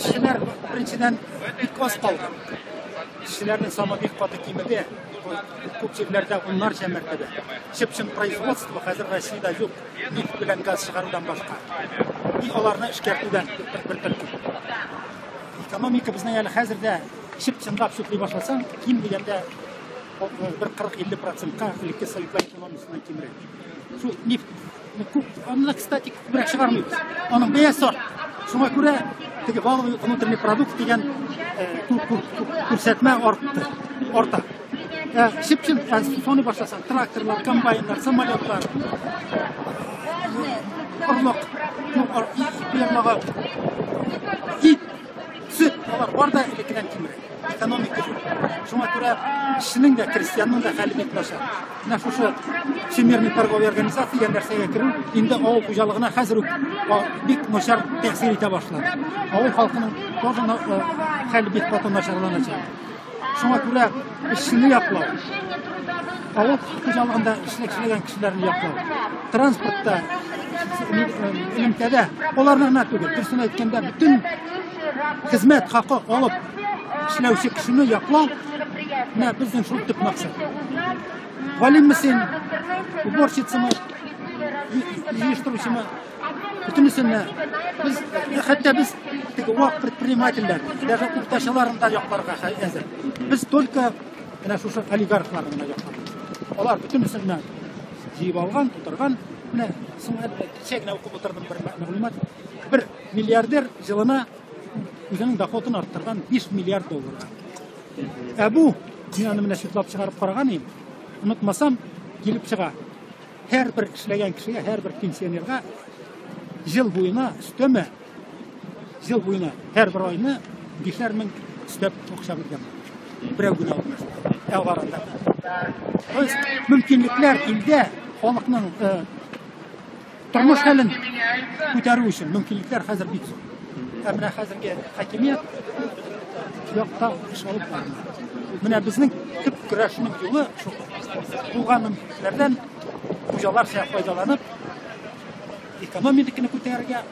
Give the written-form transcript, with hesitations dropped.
Kişiler birinchidan bik oz qoldi. Kishilarning soni bek qoldi kimida. Ko'p yerlarda onlarcha martaba. Shipshin производство hozir Rossiyada yo'q. Neft bilan gaz chiqaruvdan boshqa. Ularni ishkartuvdan bir turkum. Ekonomika bizni yana hozirda shipshinlab shuklay boshlasan, kim deganda bir 40-50%ga ilk ekonomisidan kemiradi. Shu neft Onu, kстати, ko'proq chiqarmaymiz. Onun beyasi ort. Shunga ko'ra, valовый внутренний продукт degan ko'rsatma ortdi. Shipshin soni boshlasan, traktorlar, kombaynlar, samolyotlar, qurloq, it, süt, ular orada elektrikan kemiradi. Ekonomika shu. Shunga ko'ra, kishining da kristyanning da hali betlashadi. Mana shu Всемирный торговый organizatsiya degan narsaga kirib, endi avul xo'jaligina hozir bek noshar ta'sir eta boshladi. Avul xalqining to'g'ri hali betlashadi nosharlanacak. Shunga ko'ra, ishni yoqlab, avul xo'jaligida ishlagan kishilarni yoqlab, transportda, ilmda ularni nima tugul, tursun aytganda butun xizmat haqi olib ishlovchi kishini yoqlab, mana bizning shu tip maqsad. Valimmisin, уборщицами, yig'ishtiruvchimi, butunisini hatto biz vaqt предпринимательlar, даже o'qituvchilarning da yoqlarga hozir. Biz только mana shu oligarxlarning yoqlarimiz. Ular butunisini yeyib olgan, tutirgan, mana chekna o'qib o'tirdim bir ma'lumot. Bir milliarder yilini o'zining dohodini orttirgan 5 milliard dollarga. Bu dunyoni mana shutlab chiqarib qaragan unutmasam, kelib chiqa. Her bir ishlagan kishiga, her bir pensionerga yil bo'yina üstemi, yil bo'yina her bir oyni 5 ming üstlab o'qishab o'tgan. Birovgina olmasa. Avvaranda. O'z mumkinliklar ilda xalqning turmush holini ko'tarish uchun mumkinliklar hozir bitsin. Ammo hozirgi hokimiyat yo'qda ish olib boradi. Mana bizning tip kurashning yo'li shu. Bo'lganlardan xo'jalar foydalanib ekonomikani ko'targan